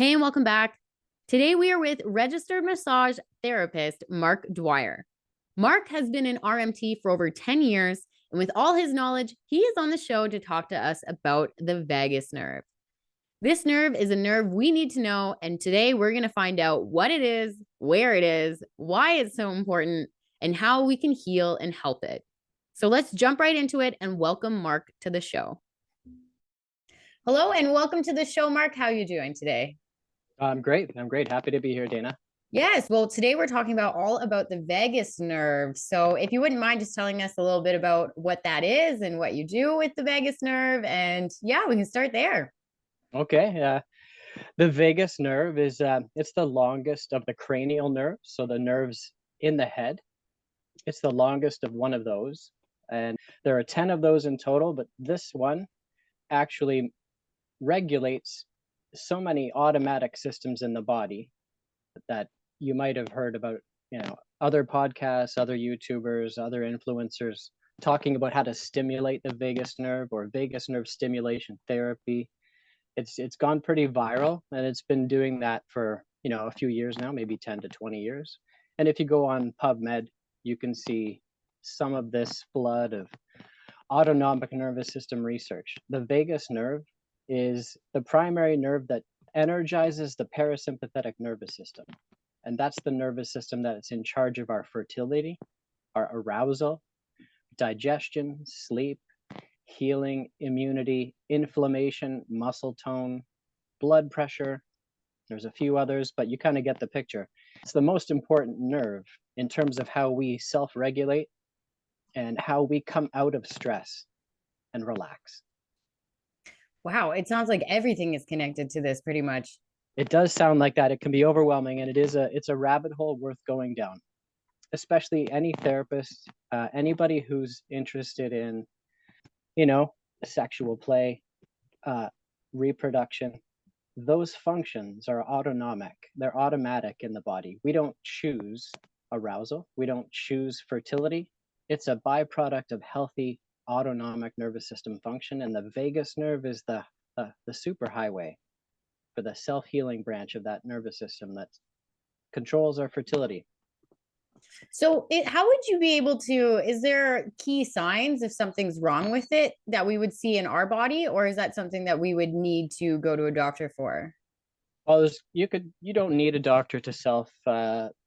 Hey, and welcome back. Today we are with registered massage therapist Mark Dwyer. Mark has been in RMT for over 10 years, and with all his knowledge, he is on the show to talk to us about the vagus nerve. This nerve is a nerve we need to know, and today we're going to find out what it is, where it is, why it's so important, and how we can heal and help it. So let's jump right into it and welcome Mark to the show. Hello and welcome to the show, Mark. How are you doing today? I'm great. Happy to be here, Dana. Yes. Well, today we're talking about the vagus nerve. So if you wouldn't mind just telling us a little bit about what that is and what you do with the vagus nerve. And yeah, we can start there. Okay. The vagus nerve is it's the longest of the cranial nerves, so the nerves in the head. It's the longest of one of those, and there are 10 of those in total. But this one actually regulates so many automatic systems in the body that you might have heard about. Other podcasts, other YouTubers, other influencers talking about how to stimulate the vagus nerve or vagus nerve stimulation therapy. It's gone pretty viral, and it's been doing that for a few years now, maybe 10 to 20 years. And if you go on PubMed, you can see some of this flood of autonomic nervous system research. The vagus nerve is the primary nerve that energizes the parasympathetic nervous system, and that's the nervous system that is in charge of our fertility, our arousal, digestion, sleep, healing, immunity, inflammation, muscle tone, blood pressure. There's a few others, but you kind of get the picture. It's the most important nerve in terms of how we self-regulate and how we come out of stress and relax. Wow. It sounds like everything is connected to this pretty much. It does sound like that. It can be overwhelming, and it's a rabbit hole worth going down, especially any therapist, anybody who's interested in sexual play, reproduction. Those functions are autonomic. They're automatic in the body. We don't choose arousal. We don't choose fertility. It's a byproduct of healthy autonomic nervous system function, and the vagus nerve is the superhighway for the self-healing branch of that nervous system that controls our fertility. So how would you be able to, is there key signs if something's wrong with it that we would see in our body, or is that something that we would need to go to a doctor for? Well, you don't need a doctor to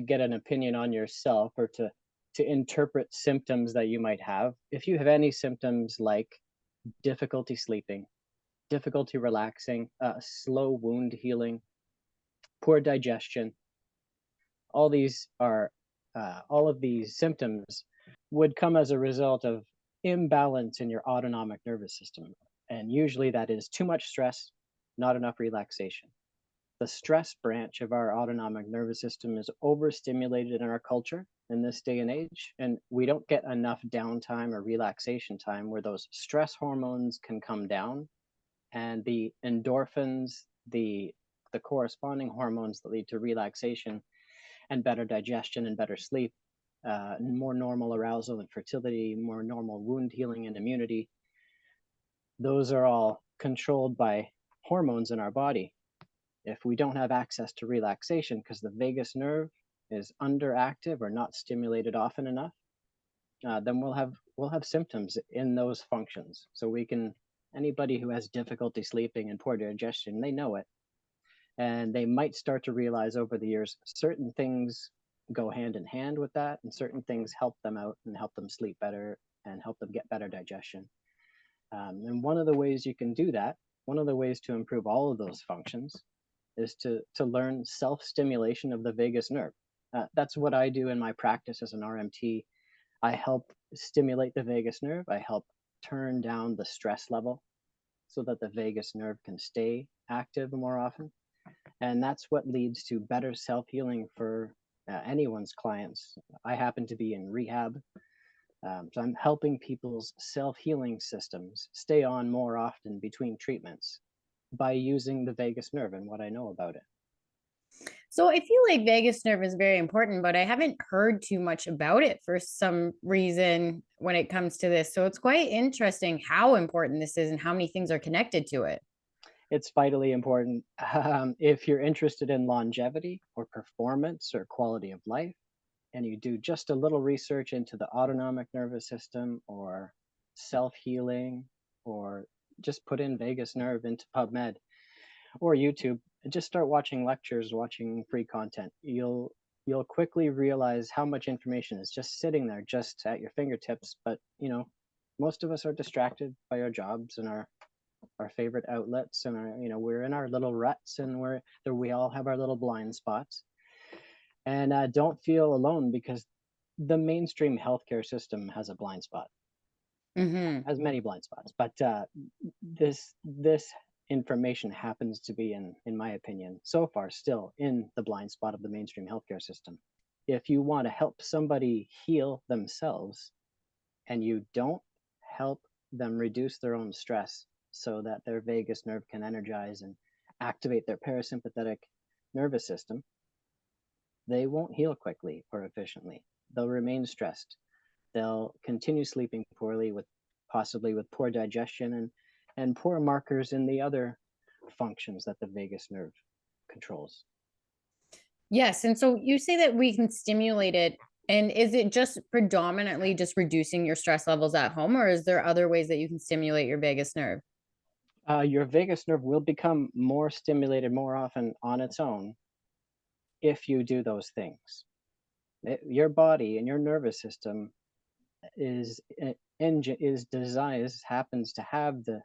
get an opinion on yourself or to interpret symptoms that you might have. If you have any symptoms like difficulty sleeping, difficulty relaxing, slow wound healing, poor digestion, all of these symptoms would come as a result of imbalance in your autonomic nervous system. And usually that is too much stress, not enough relaxation. The stress branch of our autonomic nervous system is overstimulated in our culture in this day and age, and we don't get enough downtime or relaxation time where those stress hormones can come down, and the endorphins, the corresponding hormones that lead to relaxation and better digestion and better sleep, more normal arousal and fertility, more normal wound healing and immunity. Those are all controlled by hormones in our body. If we don't have access to relaxation because the vagus nerve is underactive or not stimulated often enough, then we'll have symptoms in those functions. So anybody who has difficulty sleeping and poor digestion, they know it. And they might start to realize over the years, certain things go hand in hand with that, and certain things help them out and help them sleep better and help them get better digestion. And one of the ways you can do that, one of the ways to improve all of those functions, is to learn self-stimulation of the vagus nerve. That's what I do in my practice as an RMT. I help stimulate the vagus nerve. I help turn down the stress level so that the vagus nerve can stay active more often. And that's what leads to better self-healing for anyone's clients. I happen to be in rehab, so I'm helping people's self-healing systems stay on more often between treatments by using the vagus nerve and what I know about it. So I feel like vagus nerve is very important, but I haven't heard too much about it for some reason when it comes to this. So it's quite interesting how important this is and how many things are connected to it. It's vitally important. If you're interested in longevity or performance or quality of life, and you do just a little research into the autonomic nervous system or self healing, or just put in vagus nerve into PubMed or YouTube and just start watching lectures, watching free content, you'll quickly realize how much information is just sitting there, just at your fingertips. But most of us are distracted by our jobs and our favorite outlets, and we're in our little ruts, and we all have our little blind spots. And don't feel alone, because the mainstream healthcare system has a blind spot, Hmm. has many blind spots. But this information happens to be, in my opinion, so far still in the blind spot of the mainstream healthcare system. If you want to help somebody heal themselves, and you don't help them reduce their own stress so that their vagus nerve can energize and activate their parasympathetic nervous system, they won't heal quickly or efficiently. They'll remain stressed. They'll continue sleeping poorly, with possibly with poor digestion and poor markers in the other functions that the vagus nerve controls. Yes. And so you say that we can stimulate it. And is it just predominantly just reducing your stress levels at home, or is there other ways that you can stimulate your vagus nerve? Your vagus nerve will become more stimulated more often on its own if you do those things. Your body and your nervous system is engine is designed happens to have the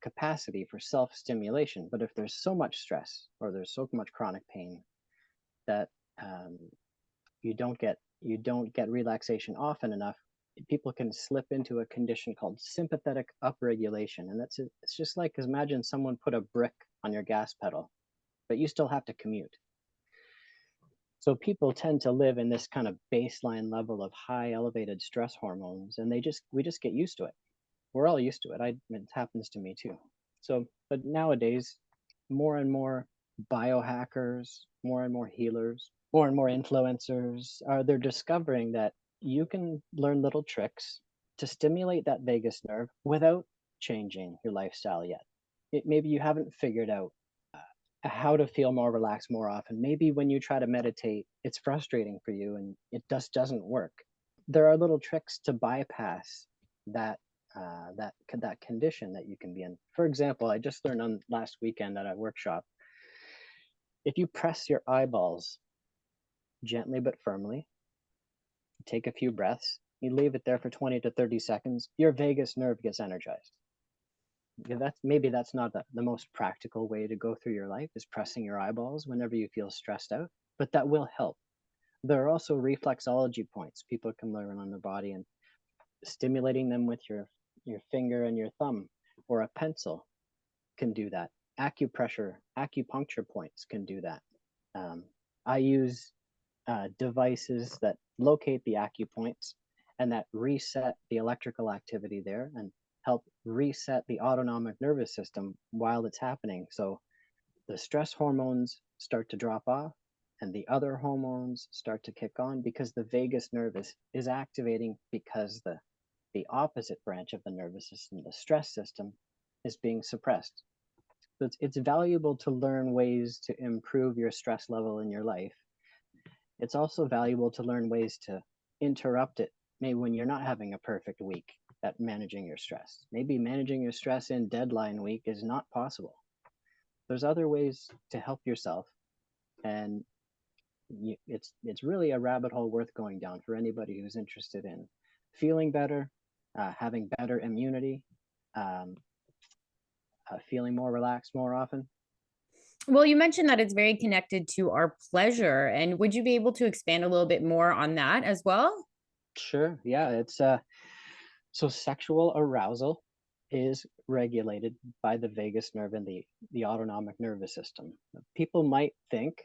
capacity for self-stimulation. But if there's so much stress or there's so much chronic pain that um, you don't get relaxation often enough, people can slip into a condition called sympathetic upregulation. And it's just like, imagine someone put a brick on your gas pedal, but you still have to commute. So people tend to live in this kind of baseline level of high elevated stress hormones, and we just get used to it. We're all used to it. It happens to me too. So, but nowadays, more and more biohackers, more and more healers, more and more influencers they're discovering that you can learn little tricks to stimulate that vagus nerve without changing your lifestyle yet. Maybe you haven't figured out how to feel more relaxed more often. Maybe when you try to meditate, it's frustrating for you and it just doesn't work. There are little tricks to bypass that condition that you can be in. For example, I just learned on last weekend at a workshop, if you press your eyeballs gently but firmly, take a few breaths, you leave it there for 20 to 30 seconds, your vagus nerve gets energized. That's not the most practical way to go through your life, is pressing your eyeballs whenever you feel stressed out, but that will help. There are also reflexology points people can learn on their body, and stimulating them with your finger and your thumb or a pencil can do that. Acupuncture points can do that. I use devices that locate the acupoints and that reset the electrical activity there and help reset the autonomic nervous system while it's happening. So the stress hormones start to drop off and the other hormones start to kick on, because the vagus nerve is activating, because the opposite branch of the nervous system, the stress system, is being suppressed. So it's valuable to learn ways to improve your stress level in your life. It's also valuable to learn ways to interrupt it, maybe when you're not having a perfect week at managing your stress. Maybe managing your stress in deadline week is not possible. There's other ways to help yourself, and it's really a rabbit hole worth going down for anybody who's interested in feeling better, having better immunity, um, feeling more relaxed more often. Well, you mentioned that it's very connected to our pleasure. And would you be able to expand a little bit more on that as well? Sure, yeah, it's so sexual arousal is regulated by the vagus nerve and the autonomic nervous system. People might think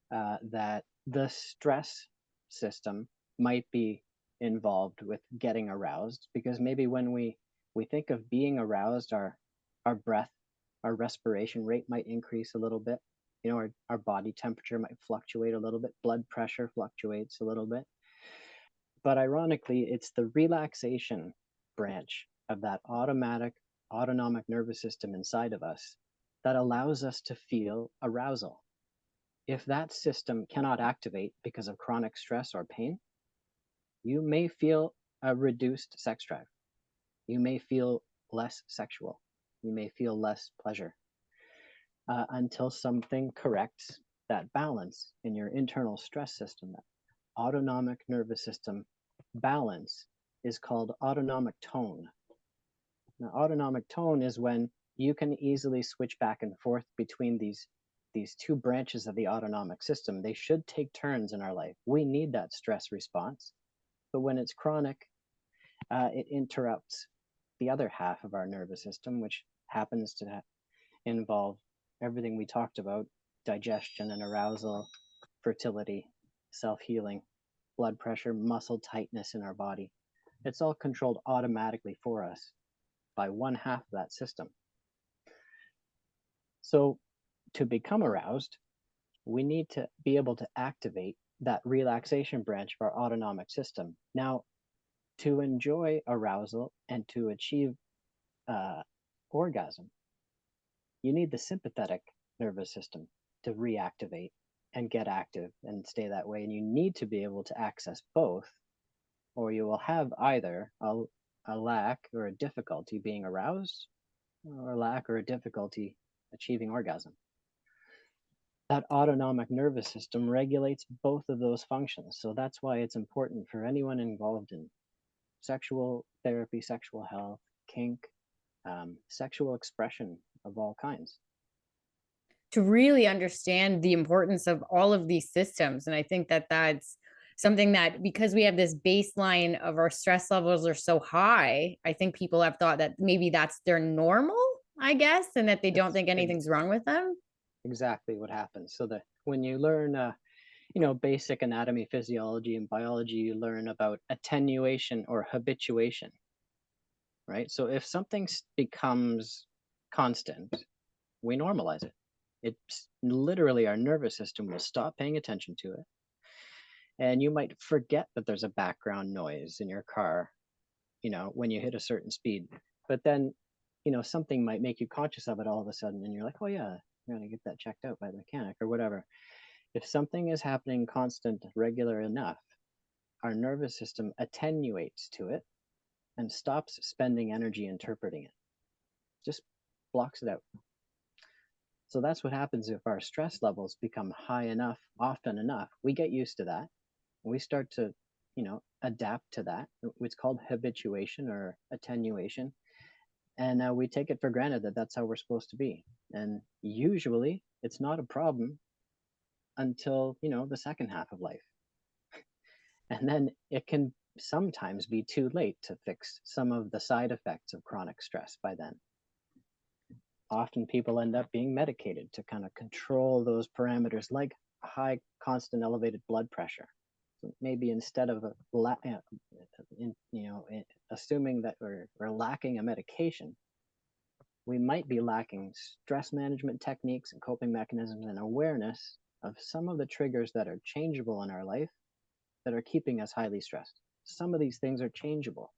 that the stress system might be involved with getting aroused, because maybe when we think of being aroused, our breath, our respiration rate might increase a little bit. Our body temperature might fluctuate a little bit, blood pressure fluctuates a little bit. But ironically, it's the relaxation branch of that autonomic nervous system inside of us that allows us to feel arousal. If that system cannot activate because of chronic stress or pain, you may feel a reduced sex drive. You may feel less sexual. You may feel less pleasure until something corrects that balance in your internal stress system. That autonomic nervous system balance is called autonomic tone. Now, autonomic tone is when you can easily switch back and forth between these two branches of the autonomic system. They should take turns in our life. We need that stress response, but when it's chronic, it interrupts the other half of our nervous system, which happens to involve everything we talked about: digestion and arousal, fertility, self-healing, blood pressure, muscle tightness in our body. It's all controlled automatically for us by one half of that system. So to become aroused, we need to be able to activate that relaxation branch of our autonomic system. Now, to enjoy arousal and to achieve orgasm, you need the sympathetic nervous system to reactivate and get active and stay that way. And you need to be able to access both, or you will have either a lack or a difficulty being aroused, or a lack or a difficulty achieving orgasm. That autonomic nervous system regulates both of those functions. So that's why it's important for anyone involved in sexual therapy, sexual health, kink, sexual expression of all kinds, to really understand the importance of all of these systems. And I think that that's something that, because we have this baseline of our stress levels are so high, I think people have thought that maybe that's their normal, I guess, and that they don't think anything's wrong with them. Exactly what happens. So that when you learn, basic anatomy, physiology, and biology, you learn about attenuation or habituation, right? So if something becomes constant, we normalize it. It's literally our nervous system will stop paying attention to it. And you might forget that there's a background noise in your car, when you hit a certain speed. But then, something might make you conscious of it all of a sudden. And you're like, oh, yeah, I'm going to get that checked out by the mechanic or whatever. If something is happening constant, regular enough, our nervous system attenuates to it and stops spending energy interpreting it, just blocks it out. So that's what happens if our stress levels become high enough, often enough. We get used to that. We start to, adapt to that. It's called habituation or attenuation. And we take it for granted that that's how we're supposed to be. And usually it's not a problem until, the second half of life. And then it can sometimes be too late to fix some of the side effects of chronic stress by then. Often people end up being medicated to kind of control those parameters, like high, constant, elevated blood pressure. So maybe instead of assuming that we're lacking a medication, we might be lacking stress management techniques and coping mechanisms and awareness of some of the triggers that are changeable in our life that are keeping us highly stressed. Some of these things are changeable.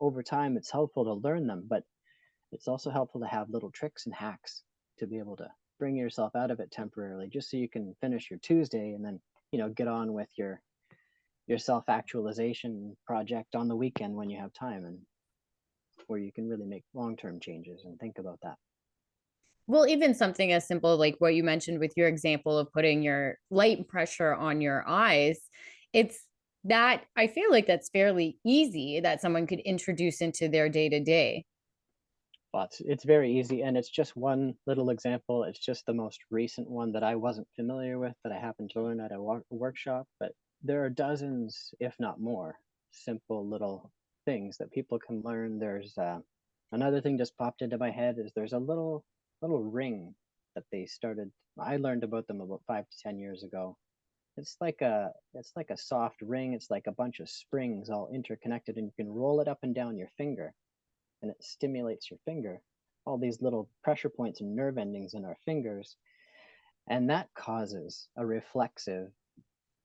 Over time, it's helpful to learn them, but it's also helpful to have little tricks and hacks to be able to bring yourself out of it temporarily, just so you can finish your Tuesday and then, get on with your self-actualization project on the weekend when you have time, and where you can really make long-term changes and think about that. Well, even something as simple like what you mentioned with your example of putting your light pressure on your eyes, it's that I feel like that's fairly easy that someone could introduce into their day to day. Well, it's very easy, and it's just one little example. It's just the most recent one that I wasn't familiar with, that I happened to learn at a workshop. But there are dozens, if not more, simple little things that people can learn. There's another thing just popped into my head is there's a little ring that they started. I learned about them about 5 to 10 years ago. It's like a soft ring. It's like a bunch of springs all interconnected, and you can roll it up and down your finger, and it stimulates your finger, all these little pressure points and nerve endings in our fingers. And that causes a reflexive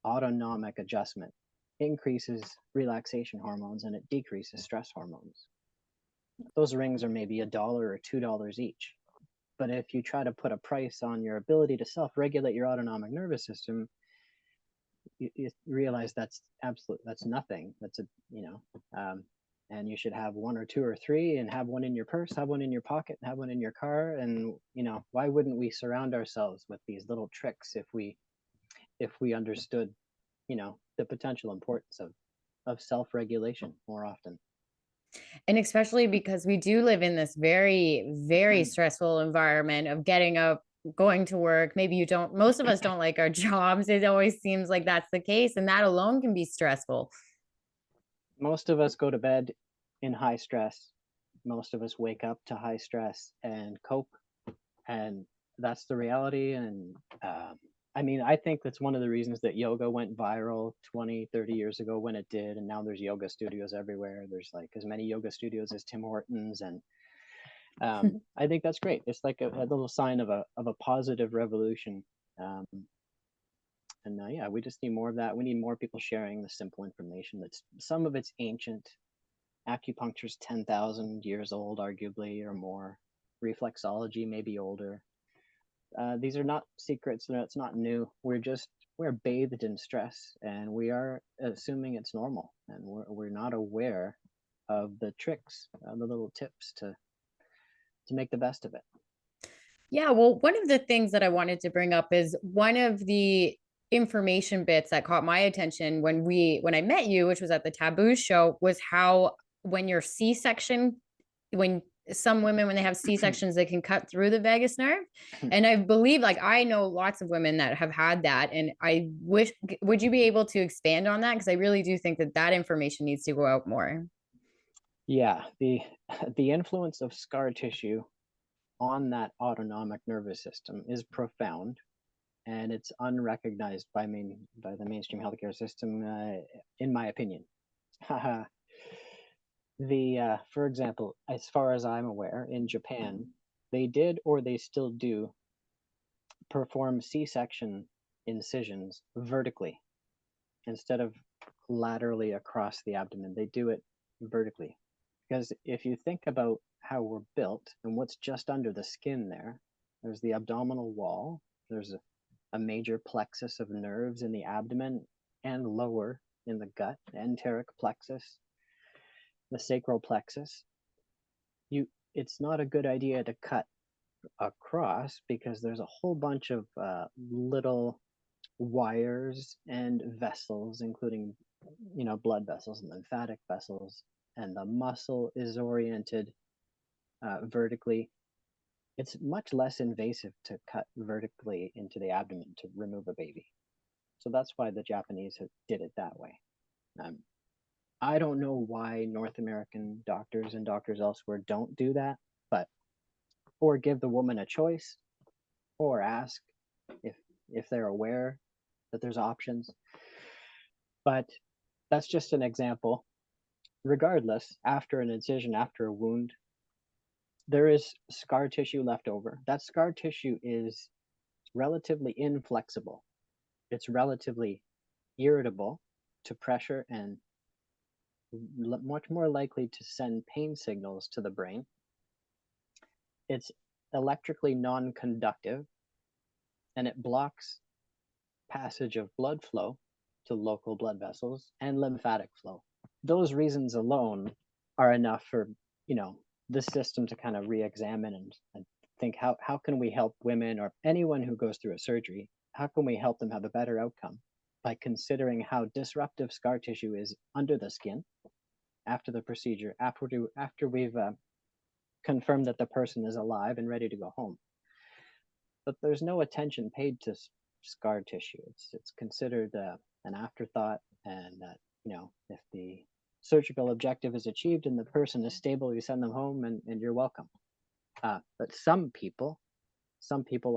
autonomic adjustment, increases relaxation hormones, and it decreases stress hormones. Those rings are maybe $1 or $2 each. But if you try to put a price on your ability to self-regulate your autonomic nervous system, you realize that's nothing. That's a, and you should have one or two or three, and have one in your purse, have one in your pocket, have one in your car. And why wouldn't we surround ourselves with these little tricks if we understood the potential importance of self-regulation more often. And especially because we do live in this very, very stressful environment of getting up, going to work. Maybe you don't, most of us don't like our jobs. It always seems like that's the case. And that alone can be stressful. Most of us go to bed in high stress. Most of us wake up to high stress and cope. And that's the reality. And I mean, I think that's one of the reasons that yoga went viral 20, 30 years ago when it did. And now there's yoga studios everywhere. There's like as many yoga studios as Tim Hortons. And I think that's great. It's like a little sign of a positive revolution. And yeah, we just need more of that. We need more people sharing the simple information. That's some of it's ancient. Acupuncture's 10,000 years old, arguably, or more. Reflexology may be older. These are not secrets. It's not new. We're bathed in stress, and we are assuming it's normal, and we're not aware of the tricks, the little tips to make the best of it. Yeah, well, one of the things that I wanted to bring up is one of the information bits that caught my attention when I met you, which was at the Taboo show, was how when you're C-section, when some women, when they have C-sections, they can cut through the vagus nerve. And I believe, like, I know lots of women that have had that. And I wish, would you be able to expand on that? Because I really do think that information needs to go out more. Yeah, the influence of scar tissue on that autonomic nervous system is profound, and it's unrecognized by the mainstream healthcare system, in my opinion. For example, as far as I'm aware, in Japan, they did, or they still do, perform C-section incisions vertically instead of laterally across the abdomen. They do it vertically, because if you think about how we're built and what's just under the skin there's the abdominal wall, there's a major plexus of nerves in the abdomen and lower in the gut, the enteric plexus, the sacral plexus. It's not a good idea to cut across, because there's a whole bunch of little wires and vessels, including blood vessels and lymphatic vessels, and the muscle is oriented vertically. It's much less invasive to cut vertically into the abdomen to remove a baby. So that's why the Japanese did it that way. I don't know why North American doctors and doctors elsewhere don't do that, but or give the woman a choice, or ask if they're aware that there's options. But that's just an example. Regardless, after an incision, after a wound, there is scar tissue left over. That scar tissue is relatively inflexible. It's relatively irritable to pressure and much more likely to send pain signals to the brain. It's electrically non-conductive, and it blocks passage of blood flow to local blood vessels and lymphatic flow. Those reasons alone are enough for the system to kind of re-examine and think, how can we help women or anyone who goes through a surgery? How can we help them have a better outcome by considering how disruptive scar tissue is under the skin after the procedure, after we've confirmed that the person is alive and ready to go home. But there's no attention paid to scar tissue. It's considered an afterthought, and that if the surgical objective is achieved and the person is stable, you send them home and you're welcome. But some people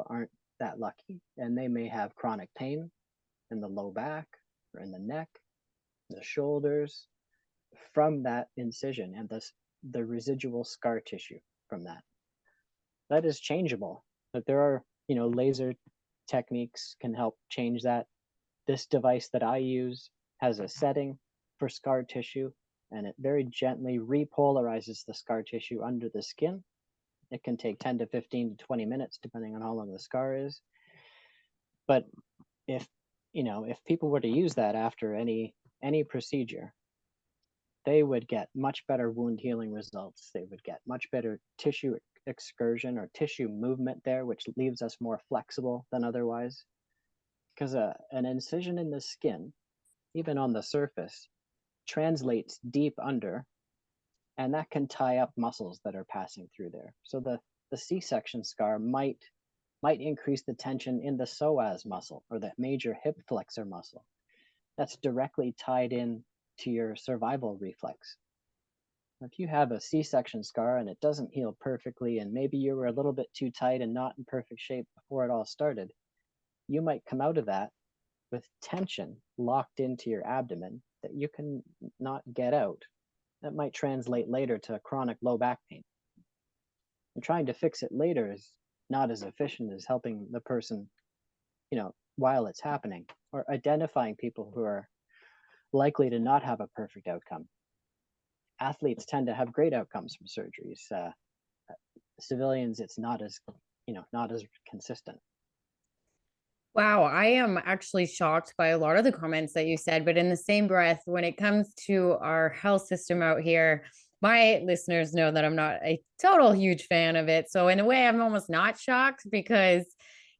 aren't that lucky, and they may have chronic pain in the low back or in the neck, the shoulders, from that incision and the residual scar tissue from that. That is changeable, but there are laser techniques can help change that. This device that I use has a setting for scar tissue, and it very gently repolarizes the scar tissue under the skin It can take 10 to 15 to 20 minutes, depending on how long the scar is. But if, if people were to use that after any procedure, they would get much better wound healing results. They would get much better tissue excursion or tissue movement there, which leaves us more flexible than otherwise. Because an incision in the skin, even on the surface, translates deep under, and that can tie up muscles that are passing through there. So the C-section scar might increase the tension in the psoas muscle, or the major hip flexor muscle. That's directly tied in to your survival reflex. If you have a C-section scar and it doesn't heal perfectly, and maybe you were a little bit too tight and not in perfect shape before it all started, you might come out of that with tension locked into your abdomen that you can not get out. That might translate later to chronic low back pain. And trying to fix it later is not as efficient as helping the person, while it's happening, or identifying people who are likely to not have a perfect outcome. Athletes tend to have great outcomes from surgeries. Civilians, it's not as consistent. Wow, I am actually shocked by a lot of the comments that you said, but in the same breath, when it comes to our health system out here, my listeners know that I'm not a total huge fan of it. So in a way, I'm almost not shocked, because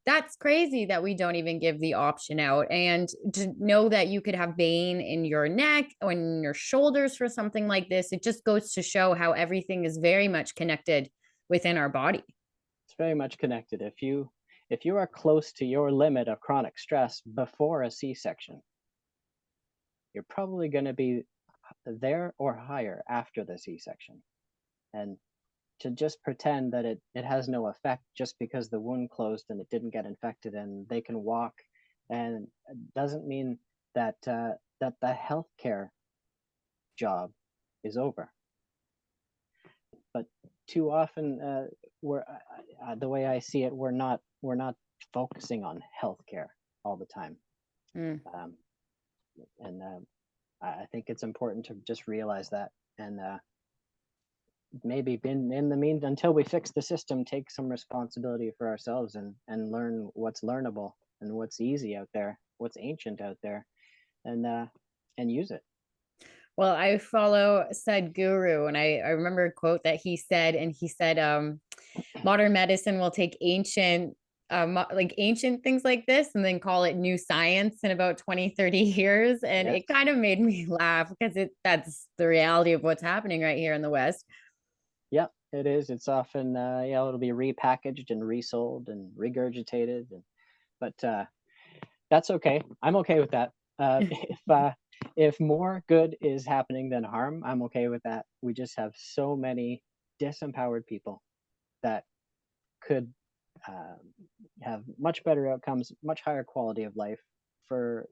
that's crazy that we don't even give the option out. And to know that you could have pain in your neck or in your shoulders for something like this, it just goes to show how everything is very much connected within our body. It's very much connected. If you are close to your limit of chronic stress before a C-section, you're probably going to be there or higher after the C-section. And to just pretend that it has no effect just because the wound closed and it didn't get infected and they can walk, and it doesn't mean that that the healthcare job is over. But too often, the way I see it, we're not focusing on healthcare all the time. I think it's important to just realize that, and maybe in the mean until we fix the system, take some responsibility for ourselves and learn what's learnable and what's easy out there, what's ancient out there, and use it. Well, I follow Sadhguru, and I remember a quote that he said, and he said, modern medicine will take ancient things like this and then call it new science in about 20, 30 years. And Yes. It kind of made me laugh, because that's the reality of what's happening right here in the West. Yeah, it is. It's often, it'll be repackaged and resold and regurgitated, but that's okay. I'm okay with that. If more good is happening than harm, I'm okay with that. We just have so many disempowered people that could have much better outcomes, much higher quality of life for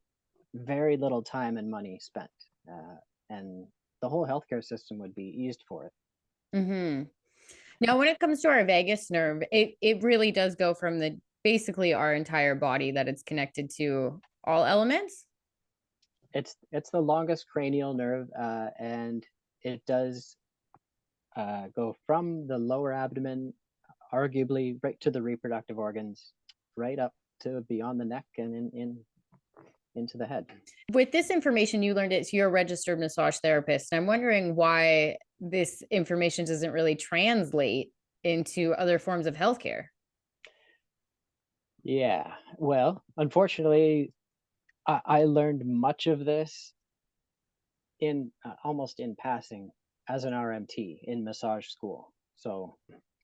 very little time and money spent, and the whole healthcare system would be eased for it. Mm-hmm. Now, when it comes to our vagus nerve, it really does go from basically our entire body, that it's connected to all elements. It's the longest cranial nerve, and it does go from the lower abdomen, arguably right to the reproductive organs, right up to beyond the neck and into the head. With this information, you learned it, so you're a registered massage therapist. I'm wondering why this information doesn't really translate into other forms of healthcare. Yeah, well, unfortunately, I learned much of this in almost in passing as an RMT in massage school. So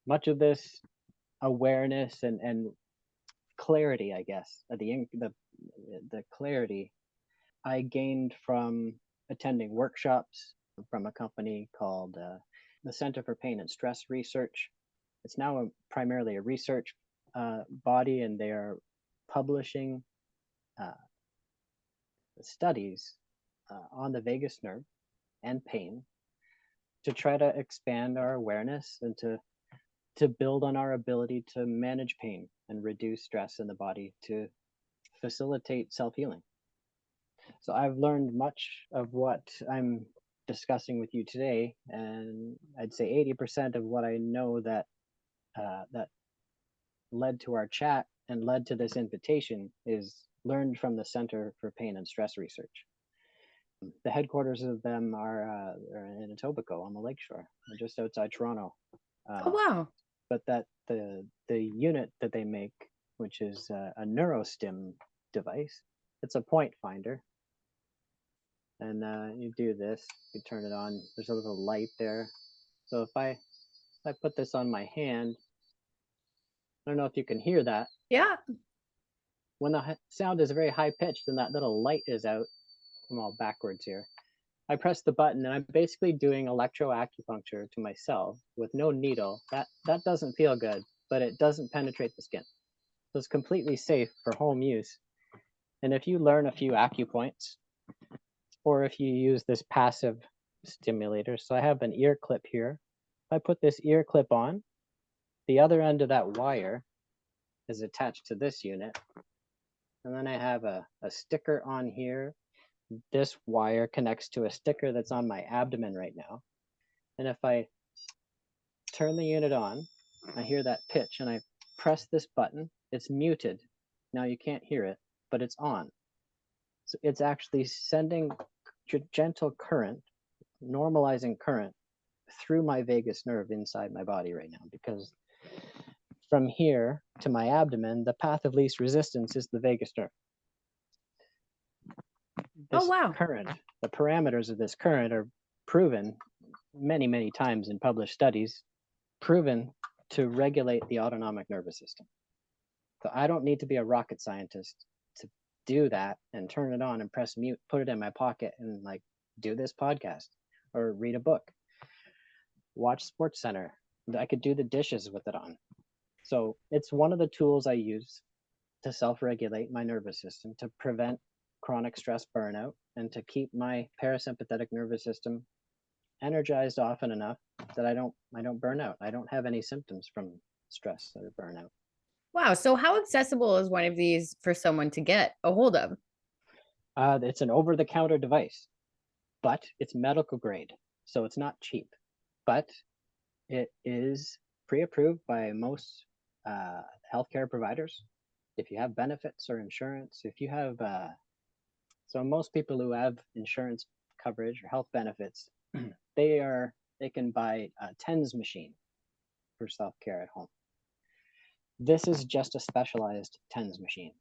much of this awareness and clarity, I guess, the clarity I gained from attending workshops from a company called the Center for Pain and Stress Research. It's now primarily a research body, and they are publishing studies on the vagus nerve and pain to try to expand our awareness and to build on our ability to manage pain and reduce stress in the body to facilitate self-healing. So I've learned much of what I'm discussing with you today, and I'd say 80% of what I know that that led to our chat and led to this invitation is learned from the Center for Pain and Stress Research. The headquarters of them are in Etobicoke on the lakeshore, just outside Toronto. Oh, wow. But that the unit that they make, which is a neurostim device, it's a point finder, and you do this, you turn it on. There's a little light there. So if I put this on my hand, I don't know if you can hear that. Yeah. When the sound is very high pitched and that little light is out, I'm all backwards here. I press the button and I'm basically doing electroacupuncture to myself with no needle. That doesn't feel good, but it doesn't penetrate the skin. So it's completely safe for home use. And if you learn a few acupoints, or if you use this passive stimulator, so I have an ear clip here. If I put this ear clip on, the other end of that wire is attached to this unit. And then I have a sticker on here. This wire connects to a sticker that's on my abdomen right now. And if I turn the unit on, I hear that pitch and I press this button, it's muted. Now you can't hear it, but it's on. So it's actually sending gentle current, normalizing current through my vagus nerve inside my body right now, because from here to my abdomen, the path of least resistance is the vagus nerve. Oh, This wow. current, the parameters of this current are proven many, many times in published studies, proven to regulate the autonomic nervous system. So I don't need to be a rocket scientist to do that and turn it on and press mute, put it in my pocket and like do this podcast or read a book, watch Sports Center. I could do the dishes with it on. So it's one of the tools I use to self-regulate my nervous system, to prevent chronic stress burnout, and to keep my parasympathetic nervous system energized often enough that I don't burn out. I don't have any symptoms from stress or burnout. Wow. So how accessible is one of these for someone to get a hold of? It's an over-the-counter device, but it's medical grade, so it's not cheap. But it is pre-approved by most healthcare providers. If you have benefits or insurance, if you have, so most people who have insurance coverage or health benefits, they can buy a TENS machine for self-care at home. This is just a specialized TENS machine.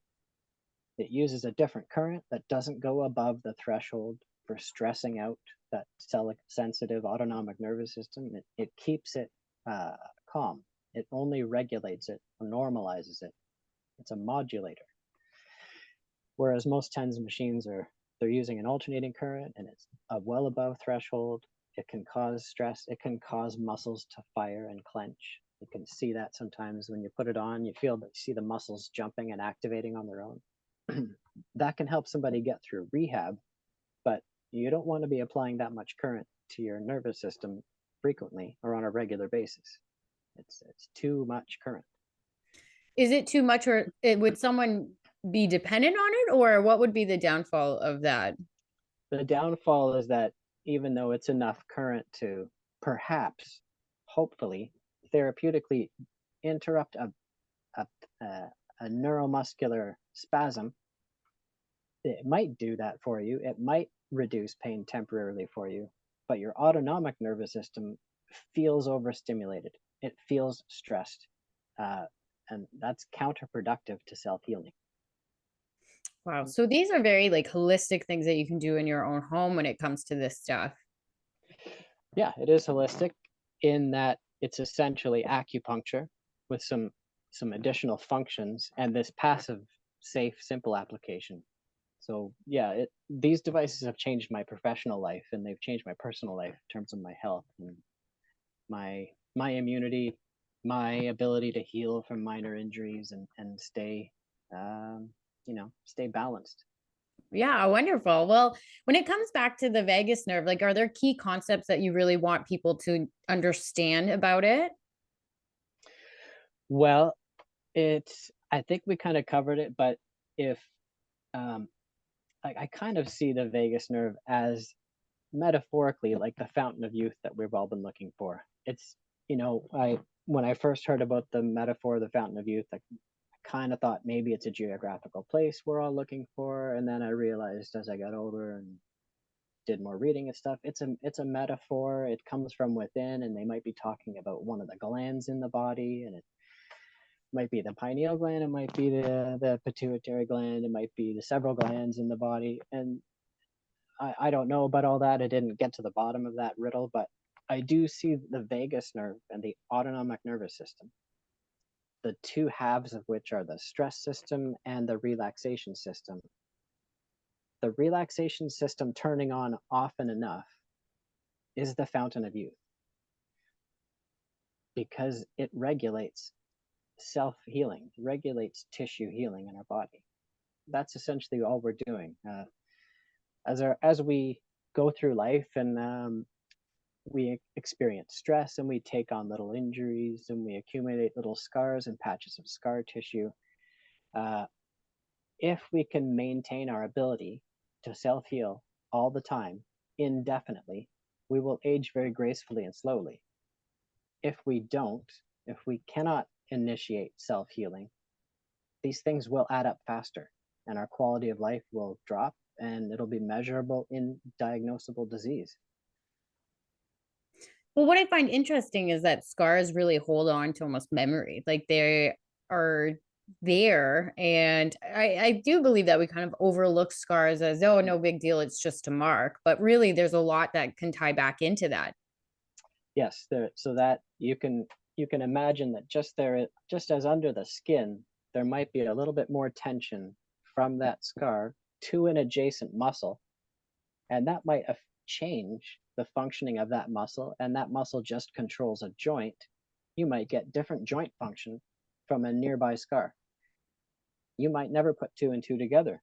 It uses a different current that doesn't go above the threshold for stressing out that sensitive autonomic nervous system. It keeps it calm. It only regulates it or normalizes it. It's a modulator. Whereas most TENS machines they're using an alternating current and it's well above threshold. It can cause stress. It can cause muscles to fire and clench. You can see that sometimes when you put it on, you see the muscles jumping and activating on their own. That can help somebody get through rehab, but you don't want to be applying that much current to your nervous system frequently or on a regular basis. It's too much current. Is it too much, or would someone be dependent on it, or what would be the downfall of that? The downfall is that even though it's enough current to perhaps, hopefully, therapeutically interrupt a neuromuscular spasm, it might do that for you. It might reduce pain temporarily for you, but your autonomic nervous system feels overstimulated. It feels stressed, and that's counterproductive to self-healing. Wow. So these are very like holistic things that you can do in your own home when it comes to this stuff. Yeah, it is holistic in that it's essentially acupuncture with some additional functions and this passive, safe, simple application. So yeah, these devices have changed my professional life and they've changed my personal life in terms of my health and my immunity, my ability to heal from minor injuries and stay stay balanced. Yeah, wonderful. Well, when it comes back to the vagus nerve, like, are there key concepts that you really want people to understand about it? Well, I think we kind of covered it, but if um, I kind of see the vagus nerve as metaphorically like the fountain of youth that we've all been looking for. It's, when I first heard about the metaphor of the fountain of youth, I kind of thought maybe it's a geographical place we're all looking for, and then I realized as I got older and did more reading and stuff, it's a metaphor. It comes from within, and they might be talking about one of the glands in the body, and it might be the pineal gland, it might be the pituitary gland, it might be the several glands in the body, and I don't know about all that. I didn't get to the bottom of that riddle, but I do see the vagus nerve and the autonomic nervous system, the two halves of which are the stress system and the relaxation system. The relaxation system turning on often enough is the fountain of youth because it regulates self-healing, regulates tissue healing in our body. That's essentially all we're doing. As we go through life and we experience stress and we take on little injuries and we accumulate little scars and patches of scar tissue. If we can maintain our ability to self-heal all the time, indefinitely, we will age very gracefully and slowly. If we don't, if we cannot initiate self-healing, these things will add up faster and our quality of life will drop and it'll be measurable in diagnosable disease. Well, what I find interesting is that scars really hold on to almost memory. Like they are there. And I do believe that we kind of overlook scars as, oh, no big deal, it's just a mark. But really, there's a lot that can tie back into that. Yes, so that you can imagine that just as under the skin, there might be a little bit more tension from that scar to an adjacent muscle, and that might change the functioning of that muscle, and that muscle just controls a joint. You might get different joint function from a nearby scar. You might never put two and two together.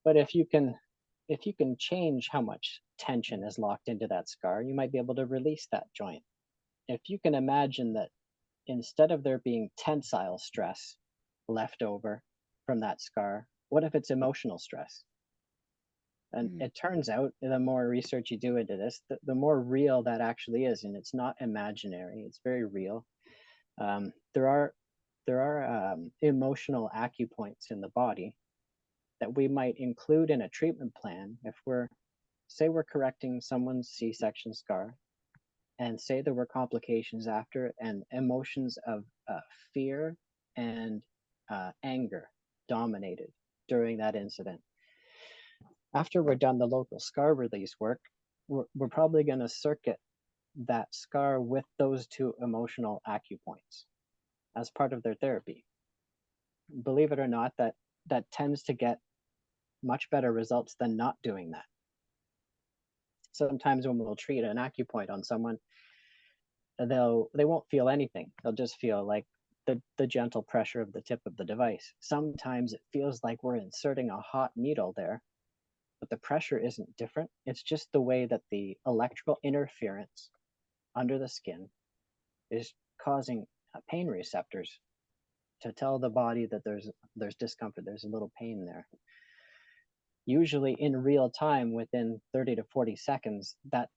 But if you can change how much tension is locked into that scar, you might be able to release that joint. If you can imagine that instead of there being tensile stress left over from that scar, what if it's emotional stress? And it turns out, the more research you do into this, the more real that actually is, and it's not imaginary. It's very real. There are emotional acupoints in the body that we might include in a treatment plan if we're correcting someone's C-section scar, and say there were complications after and emotions of fear and anger dominated during that incident. After we're done the local scar release work, we're probably going to circuit that scar with those two emotional acupoints as part of their therapy. Believe it or not, that tends to get much better results than not doing that. Sometimes when we'll treat an acupoint on someone, they won't feel anything. They'll just feel like the gentle pressure of the tip of the device. Sometimes it feels like we're inserting a hot needle there, but the pressure isn't different. It's just the way that the electrical interference under the skin is causing pain receptors to tell the body that there's discomfort, there's a little pain there. Usually in real time, within 30 to 40 seconds, that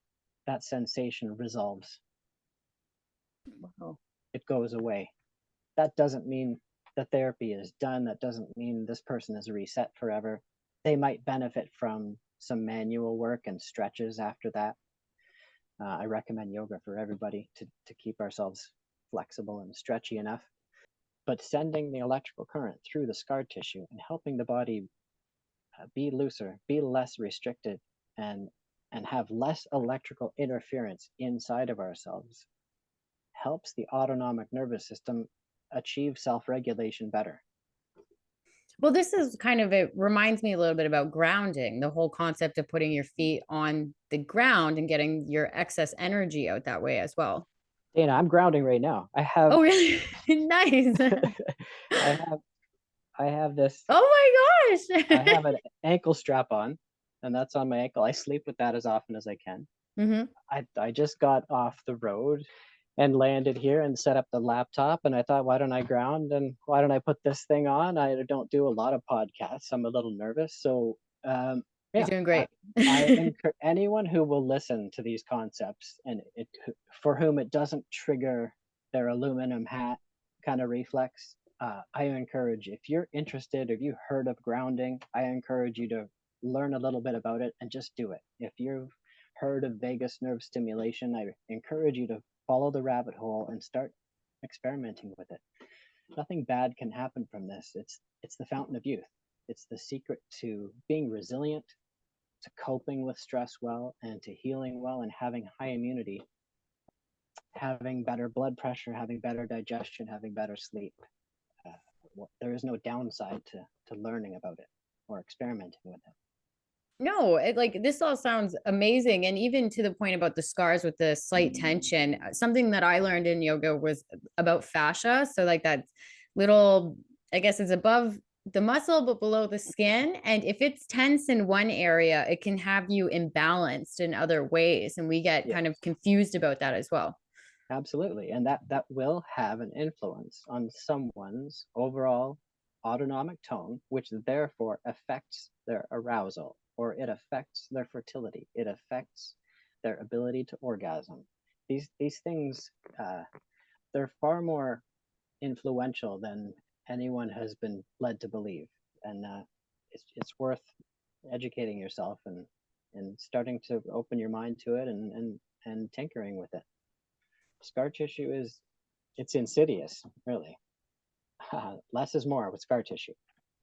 sensation resolves. Wow. It goes away. That doesn't mean the therapy is done. That doesn't mean this person is reset forever. They might benefit from some manual work and stretches after that. I recommend yoga for everybody to keep ourselves flexible and stretchy enough. But sending the electrical current through the scar tissue and helping the body be looser, be less restricted, and have less electrical interference inside of ourselves helps the autonomic nervous system achieve self-regulation better. Well, this is kind of, it reminds me a little bit about grounding, the whole concept of putting your feet on the ground and getting your excess energy out that way as well. Dana, I'm grounding right now. I have. Oh, really? Nice. I have this. Oh my gosh. I have an ankle strap on, and that's on my ankle. I sleep with that as often as I can. Mm-hmm. I just got off the road and landed here and set up the laptop, and I thought, why don't I ground and why don't I put this thing on? I don't do a lot of podcasts. I'm a little nervous, so You're Yeah, doing great. I encourage anyone who will listen to these concepts and for whom it doesn't trigger their aluminum hat kind of reflex. I encourage, if you're interested, if you heard of grounding, I encourage you to learn a little bit about it and just do it. If you've heard of vagus nerve stimulation, I encourage you to follow the rabbit hole and start experimenting with it. Nothing bad can happen from this. It's the fountain of youth. It's the secret to being resilient, to coping with stress well, and to healing well and having high immunity, having better blood pressure, having better digestion, having better sleep. There is no downside to learning about it or experimenting with it. No, like this all sounds amazing. And even to the point about the scars with the slight tension, something that I learned in yoga was about fascia. So, like that little, I guess it's above the muscle, but below the skin. And if it's tense in one area, it can have you imbalanced in other ways. And we get kind Yes, of confused about that as well. absolutely. And that will have an influence on someone's overall autonomic tone, which therefore affects their arousal, or it affects their fertility. It affects their ability to orgasm. These things, they're far more influential than anyone has been led to believe, and it's worth educating yourself and starting to open your mind to it and tinkering with it. Scar tissue it's insidious, really. Less is more with scar tissue.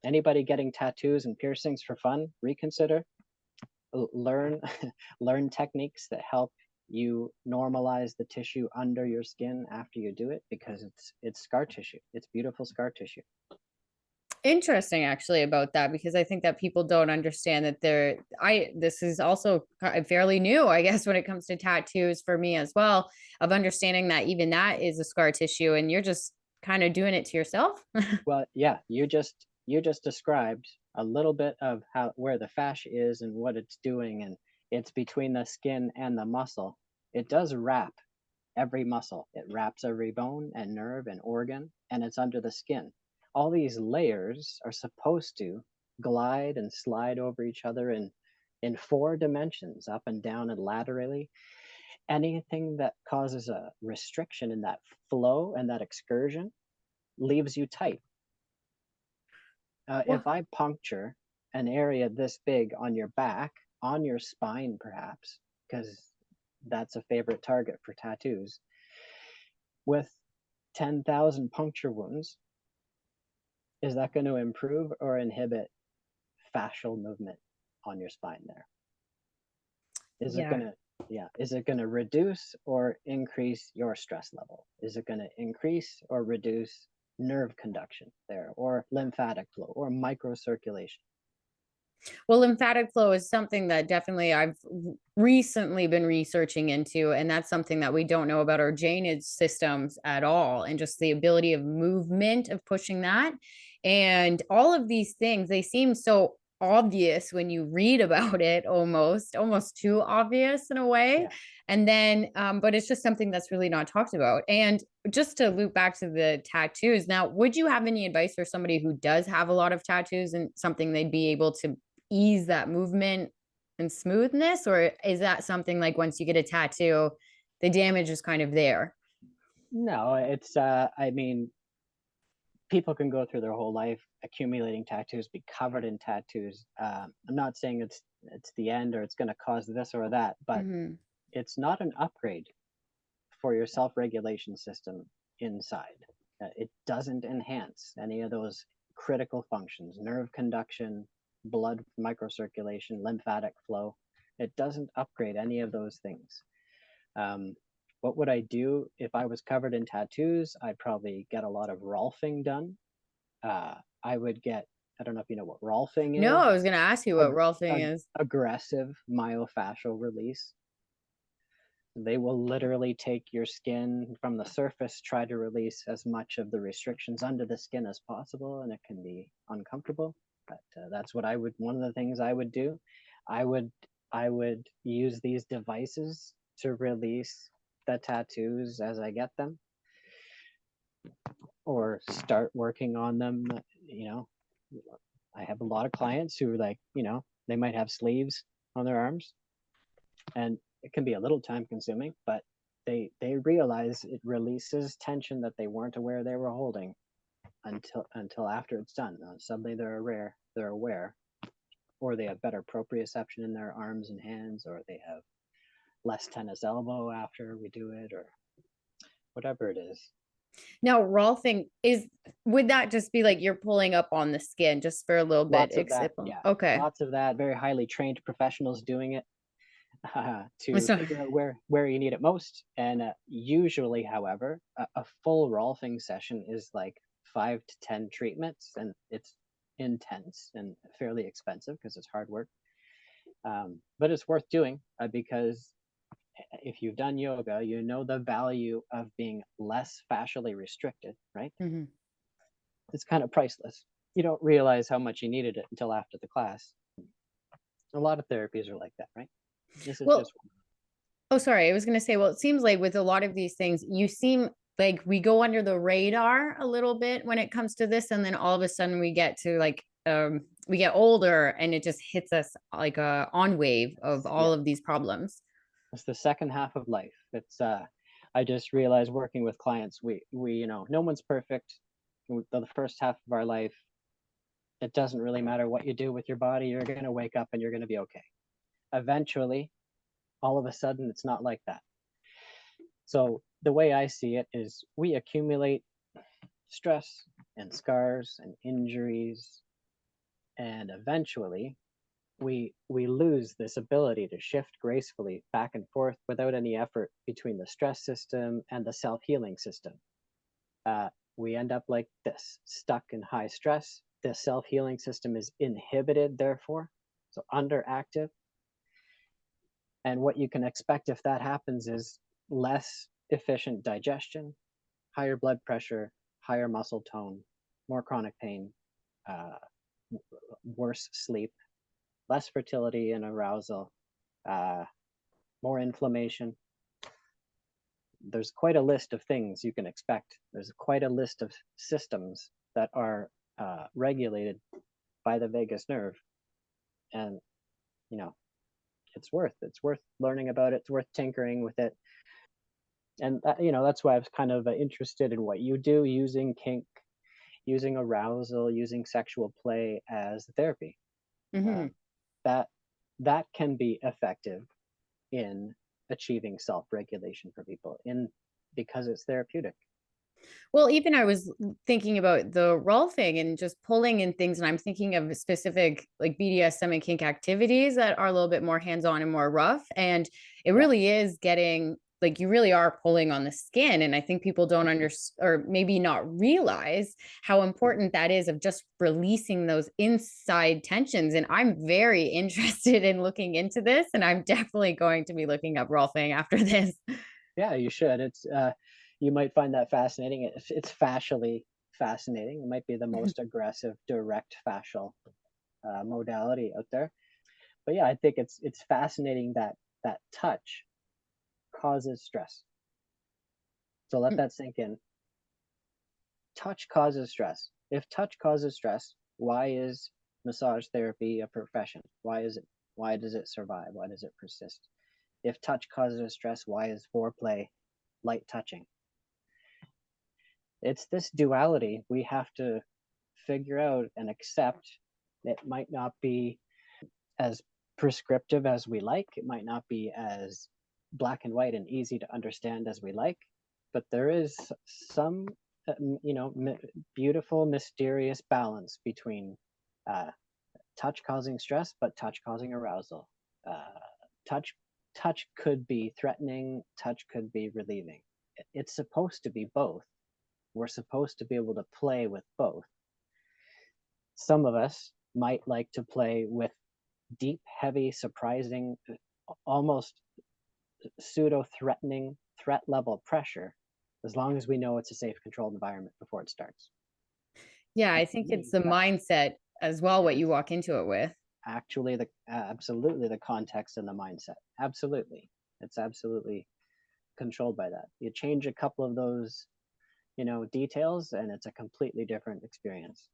Anybody getting tattoos and piercings for fun, reconsider. Learn learn techniques that help you normalize the tissue under your skin after you do it, because it's scar tissue. It's beautiful scar tissue. Interesting actually about that, because I think that people don't understand that this is also fairly new, I guess, when it comes to tattoos for me as well, of understanding that even that is a scar tissue and you're just kind of doing it to yourself. Well, yeah, you just described a little bit of how where the fascia is and what it's doing, and it's between the skin and the muscle. It does wrap every muscle. It wraps every bone and nerve and organ, and it's under the skin. All these layers are supposed to glide and slide over each other in 4 dimensions, up and down and laterally. Anything that causes a restriction in that flow and that excursion leaves you tight. Well, If I puncture an area this big on your back, on your spine, perhaps, because that's a favorite target for tattoos, with 10,000 puncture wounds, is that going to improve or inhibit fascial movement on your spine there? Is it yeah. going to, yeah, is it going to reduce or increase your stress level? Is it going to increase or reduce nerve conduction there, or lymphatic flow, or microcirculation? Well, lymphatic flow is something that definitely I've recently been researching into, and that's something that we don't know about our drainage systems at all, and just the ability of movement of pushing that. And all of these things, they seem so obvious when you read about it, almost too obvious in a way. Yeah. And then, but it's just something that's really not talked about. And just to loop back to the tattoos, now, would you have any advice for somebody who does have a lot of tattoos and something they'd be able to ease that movement and smoothness? Or is that something like once you get a tattoo, the damage is kind of there? No, I mean, people can go through their whole life accumulating tattoos, be covered in tattoos. I'm not saying it's the end or it's going to cause this or that, but Hmm. it's not an upgrade for your self-regulation system inside. It doesn't enhance any of those critical functions: nerve conduction, blood microcirculation, lymphatic flow. It doesn't upgrade any of those things. Um, what would I do if I was covered in tattoos? I'd probably get a lot of rolfing done. I would get, I don't know if you know what rolfing No, is, I was going to ask you what ag- rolfing ag- is. aggressive myofascial release. They will literally take your skin from the surface, try to release as much of the restrictions under the skin as possible, and it can be uncomfortable. But that's what one of the things I would do. I would, I would use these devices to release the tattoos as I get them, or start working on them. You know, I have a lot of clients who, like, They might have sleeves on their arms, and it can be a little time consuming, but they realize it releases tension that they weren't aware they were holding until after it's done. Suddenly they're aware, or they have better proprioception in their arms and hands, or they have less tennis elbow after we do it, or whatever it is. Now, Rolfing would that just be like you're pulling up on the skin just for a little bit? Lots of that, yeah. Okay. Lots of that. Very highly trained professionals doing it to So, figure out where you need it most. And usually, however, a full Rolfing session is like 5 to 10 treatments, and it's intense and fairly expensive because it's hard work. But it's worth doing because if you've done yoga, you know the value of being less fascially restricted, right? mhm. It's kind of priceless. You don't realize how much you needed it until after the class. A lot of therapies are like that, right? This is Well, just one. oh, sorry. I was going to say, well, it seems like with a lot of these things, you seem like we go under the radar a little bit when it comes to this. And then all of a sudden we get to like, we get older and it just hits us like a on wave of Yeah, all of these problems. it's the second half of life. It's I just realized working with clients, we no one's perfect. The first half of our life, it doesn't really matter what you do with your body. You're going to wake up and you're going to be okay. Eventually, all of a sudden, it's not like that. So the way I see it is we accumulate stress and scars and injuries, and eventually we lose this ability to shift gracefully back and forth without any effort between the stress system and the self-healing system. We end up like this, stuck in high stress. The self-healing system is inhibited, therefore, so underactive. And what you can expect if that happens is less efficient digestion, higher blood pressure, higher muscle tone, more chronic pain, uh, worse sleep, less fertility and arousal, more inflammation. There's quite a list of things you can expect. There's quite a list of systems that are regulated by the vagus nerve, and you know it's worth learning about it. It's worth tinkering with it, and that's why I was kind of interested in what you do, using kink, using arousal, using sexual play as therapy. Mm-hmm. Um, that that can be effective in achieving self-regulation for people in because it's therapeutic. Well, even I was thinking about the Rolfing and just pulling in things, and I'm thinking of specific like BDSM and kink activities that are a little bit more hands-on and more rough. And it Yeah. really is getting like you really are pulling on the skin. And I think people don't understand or maybe not realize how important that is of just releasing those inside tensions. And I'm very interested in looking into this, and I'm definitely going to be looking up Rolfing after this. Yeah, you should. It's you might find that fascinating. It's fascially fascinating. It might be the most aggressive direct fascial modality out there. But yeah, I think it's fascinating that that touch causes stress. So let that sink in. Touch causes stress. If touch causes stress, why is massage therapy a profession? Why does it survive? Why does it persist? If touch causes stress, why is foreplay light touching? It's this duality we have to figure out and accept. It might not be as prescriptive as we like. It might not be as black and white and easy to understand as we like, but there is some, beautiful, mysterious balance between uh, touch causing stress, but touch causing arousal. Uh, touch, touch could be threatening. Touch could be relieving. It's supposed to be both. We're supposed to be able to play with both. Some of us might like to play with deep, heavy, surprising, almost pseudo threatening threat level pressure, as long as we know it's a safe, controlled environment before it starts. Yeah, I And for think it's me, the that's mindset as well, what you it's walk into it with. actually the absolutely the context and the mindset. Absolutely, it's absolutely controlled by that. You change a couple of those, details, and it's a completely different experience.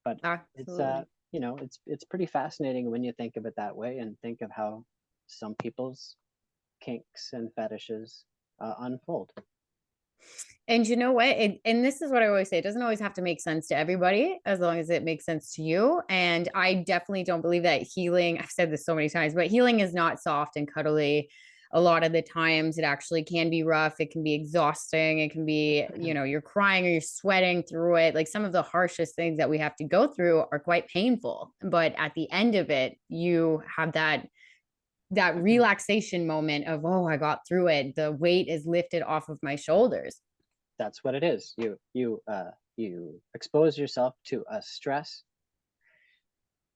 But it's Absolutely. it's pretty fascinating when you think of it that way and think of how some people's kinks and fetishes unfold. And you know what? And this is what I always say. It doesn't always have to make sense to everybody as long as it makes sense to you. And I definitely don't believe that healing, I've said this so many times, but healing is not soft and cuddly. A lot of the times it actually can be rough. It can be exhausting. It can be, you're crying or you're sweating through it. Like some of the harshest things that we have to go through are quite painful. But at the end of it, you have that relaxation moment of, oh, I got through it. The weight is lifted off of my shoulders. That's what it is. You expose yourself to a stress,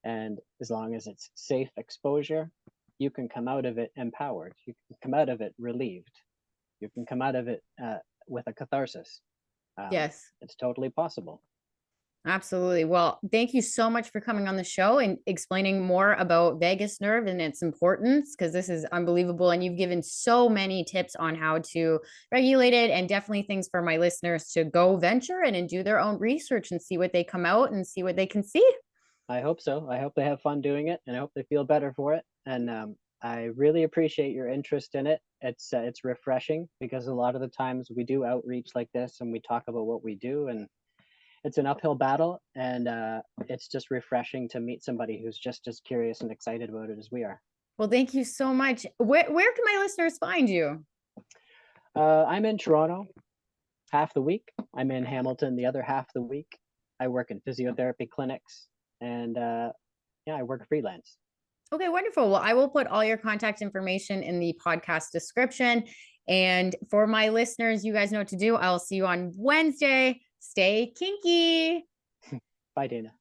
and as long as it's safe exposure, you can come out of it empowered. You can come out of it relieved. You can come out of it with a catharsis. Yes. It's totally possible. Absolutely. Well, thank you so much for coming on the show and explaining more about vagus nerve and its importance, because this is unbelievable. And you've given so many tips on how to regulate it, and definitely things for my listeners to go venture and do their own research and see what they come out and see what they can see. I hope so. I hope they have fun doing it, and I hope they feel better for it. And I really appreciate your interest in it. It's refreshing, because a lot of the times we do outreach like this and we talk about what we do, and it's an uphill battle, and it's just refreshing to meet somebody who's just as curious and excited about it as we are. Well, thank you so much. Where can my listeners find you? I'm in Toronto half the week. I'm in Hamilton the other half the week. I work in physiotherapy clinics, and yeah, I work freelance. Okay, wonderful. Well, I will put all your contact information in the podcast description. And for my listeners, you guys know what to do. I'll see you on Wednesday. Stay kinky. Bye, Dana.